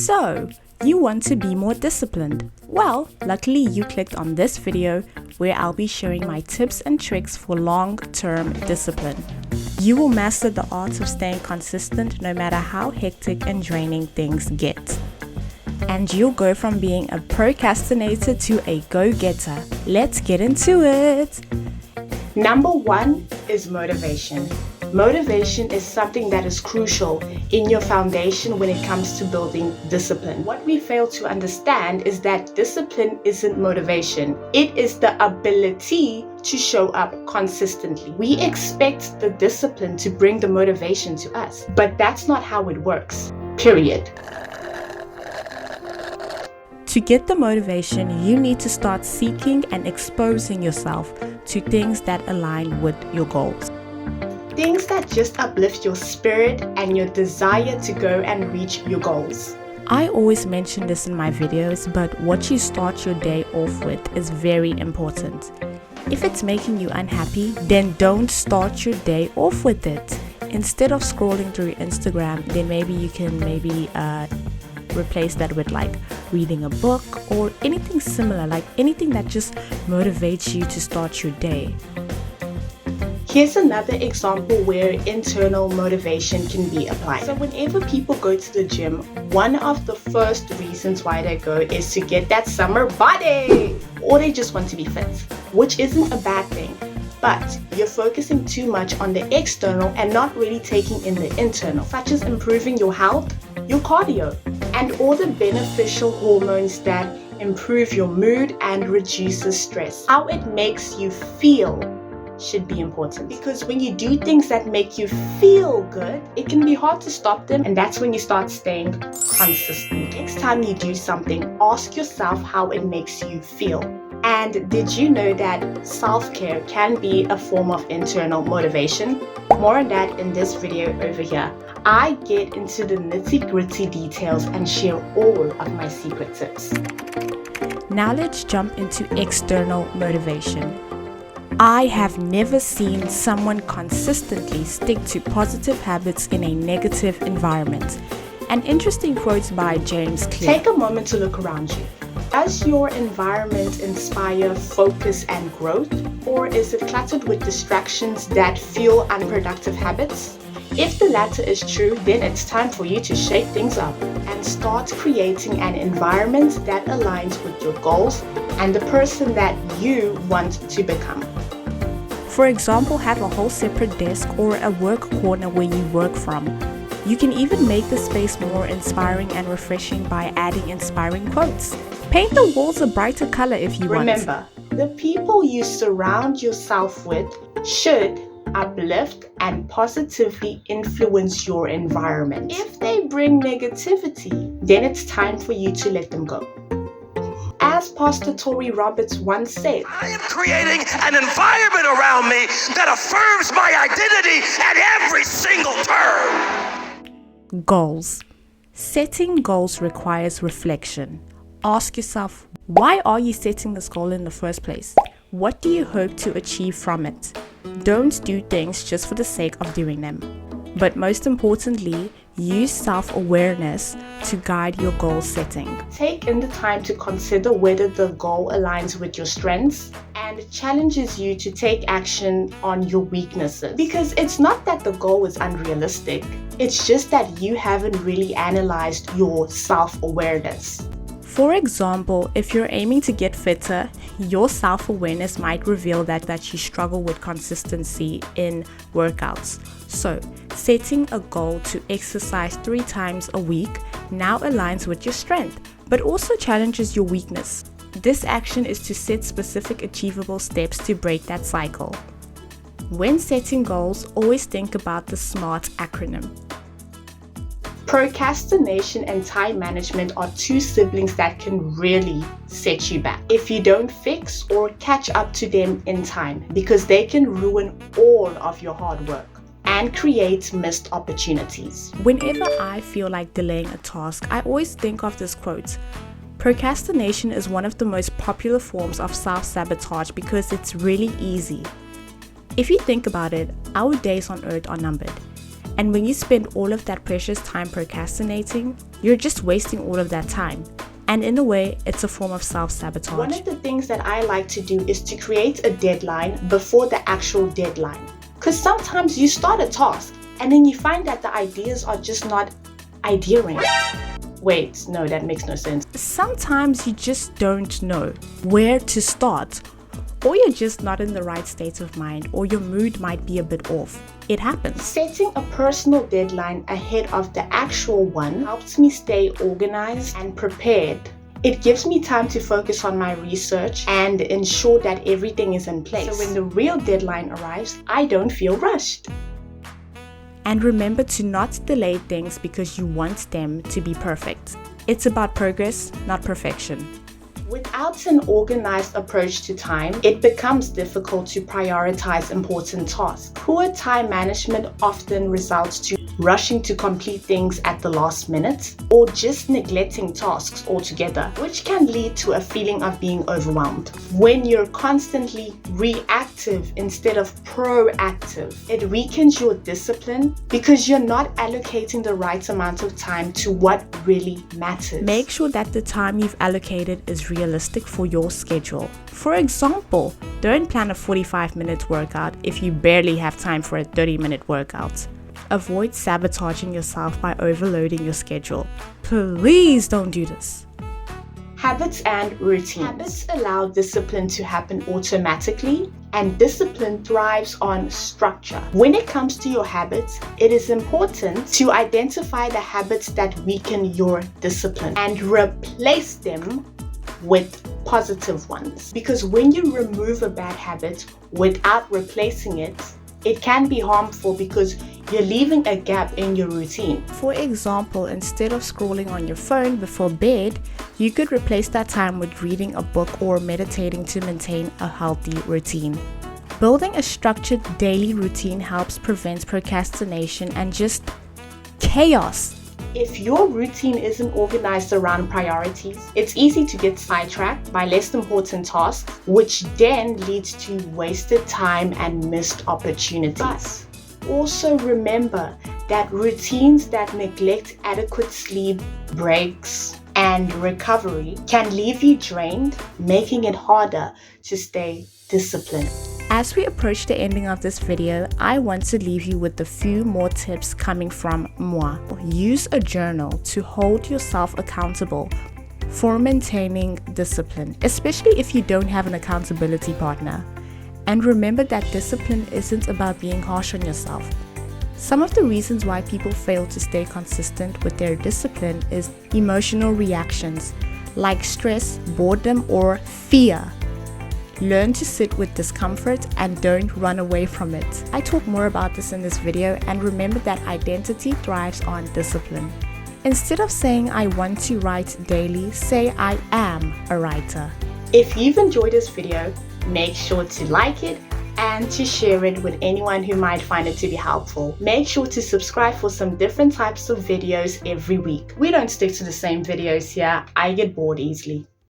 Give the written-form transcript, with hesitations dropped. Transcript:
So, you want to be more disciplined? Well, luckily you clicked on this video where I'll be sharing my tips and tricks for long-term discipline. You will master the art of staying consistent no matter how hectic and draining things get. And you'll go from being a procrastinator to a go-getter. Let's get into it! Number one is motivation. Motivation is something that is crucial in your foundation when it comes to building discipline. What we fail to understand is that discipline isn't motivation. It is the ability to show up consistently. We expect the discipline to bring the motivation to us, but that's not how it works, period. To get the motivation, you need to start seeking and exposing yourself to things that align with your goals. Things that just uplift your spirit and your desire to go and reach your goals. I always mention this in my videos, but what you start your day off with is very important. If it's making you unhappy, then don't start your day off with it. Instead of scrolling through Instagram, then maybe you can replace that with like reading a book or anything similar, like anything that just motivates you to start your day. Here's another example where internal motivation can be applied. So whenever people go to the gym, one of the first reasons why they go is to get that summer body, or they just want to be fit, which isn't a bad thing. But you're focusing too much on the external and not really taking in the internal, such as improving your health, your cardio, and all the beneficial hormones that improve your mood and reduces stress. How it makes you feel should be important, because when you do things that make you feel good, it can be hard to stop them, and that's when you start staying consistent. Next time you do something, ask yourself how it makes you feel. And did you know that self-care can be a form of internal motivation? More on that in this video over here. I get into the nitty-gritty details and share all of my secret tips. Now let's jump into external motivation. I have never seen someone consistently stick to positive habits in a negative environment. An interesting quote by James Clear. Take a moment to look around you. Does your environment inspire focus and growth, or is it cluttered with distractions that fuel unproductive habits? If the latter is true, then it's time for you to shake things up and start creating an environment that aligns with your goals and the person that you want to become. For example, have a whole separate desk or a work corner where you work from. You can even make the space more inspiring and refreshing by adding inspiring quotes. Paint the walls a brighter color if you want. Remember, the people you surround yourself with should uplift and positively influence your environment. If they bring negativity, then it's time for you to let them go. As Pastor Tory Roberts once said, I am creating an environment around me that affirms my identity at every single turn. Goals. Setting goals requires reflection. Ask yourself, why are you setting this goal in the first place? What do you hope to achieve from it? Don't do things just for the sake of doing them. But most importantly, use self-awareness to guide your goal setting. Take in the time to consider whether the goal aligns with your strengths and challenges you to take action on your weaknesses. Because it's not that the goal is unrealistic, it's just that you haven't really analyzed your self-awareness. For example, if you're aiming to get fitter, your self-awareness might reveal that you struggle with consistency in workouts. So, setting a goal to exercise 3 times a week now aligns with your strength, but also challenges your weakness. This action is to set specific achievable steps to break that cycle. When setting goals, always think about the SMART acronym. Procrastination and time management are two siblings that can really set you back if you don't fix or catch up to them in time, because they can ruin all of your hard work and create missed opportunities. Whenever I feel like delaying a task, I always think of this quote. Procrastination is one of the most popular forms of self-sabotage because it's really easy. If you think about it, our days on earth are numbered. And when you spend all of that precious time procrastinating, you're just wasting all of that time. And in a way, it's a form of self-sabotage. One of the things that I like to do is to create a deadline before the actual deadline. Because sometimes you start a task and then you find that the ideas are just not ideaing. Wait, no, that makes no sense. Sometimes you just don't know where to start, or you're just not in the right state of mind, or your mood might be a bit off. It happens. Setting a personal deadline ahead of the actual one helps me stay organized and prepared. It gives me time to focus on my research and ensure that everything is in place. So when the real deadline arrives, I don't feel rushed. And remember to not delay things because you want them to be perfect. It's about progress, not perfection. Without an organized approach to time, it becomes difficult to prioritize important tasks. Poor time management often results to rushing to complete things at the last minute or just neglecting tasks altogether, which can lead to a feeling of being overwhelmed. When you're constantly reactive instead of proactive, it weakens your discipline because you're not allocating the right amount of time to what really matters. Make sure that the time you've allocated is realistic for your schedule. For example, don't plan a 45-minute workout if you barely have time for a 30-minute workout. Avoid sabotaging yourself by overloading your schedule. Please don't do this. Habits and routines. Habits allow discipline to happen automatically, and discipline thrives on structure. When it comes to your habits, it is important to identify the habits that weaken your discipline and replace them with positive ones. Because when you remove a bad habit without replacing it, it can be harmful because you're leaving a gap in your routine. For example, instead of scrolling on your phone before bed, you could replace that time with reading a book or meditating to maintain a healthy routine. Building a structured daily routine helps prevent procrastination and just chaos. If your routine isn't organized around priorities, it's easy to get sidetracked by less important tasks, which then leads to wasted time and missed opportunities. But also remember that routines that neglect adequate sleep, breaks, and recovery can leave you drained, making it harder to stay disciplined. As we approach the ending of this video, I want to leave you with a few more tips coming from moi. Use a journal to hold yourself accountable for maintaining discipline, especially if you don't have an accountability partner. And remember that discipline isn't about being harsh on yourself. Some of the reasons why people fail to stay consistent with their discipline is emotional reactions like stress, boredom, or fear. Learn to sit with discomfort and don't run away from it. I talk more about this in this video, and remember that identity thrives on discipline. Instead of saying I want to write daily, say I am a writer. If you've enjoyed this video, make sure to like it and to share it with anyone who might find it to be helpful. Make sure to subscribe for some different types of videos every week. We don't stick to the same videos here. I get bored easily.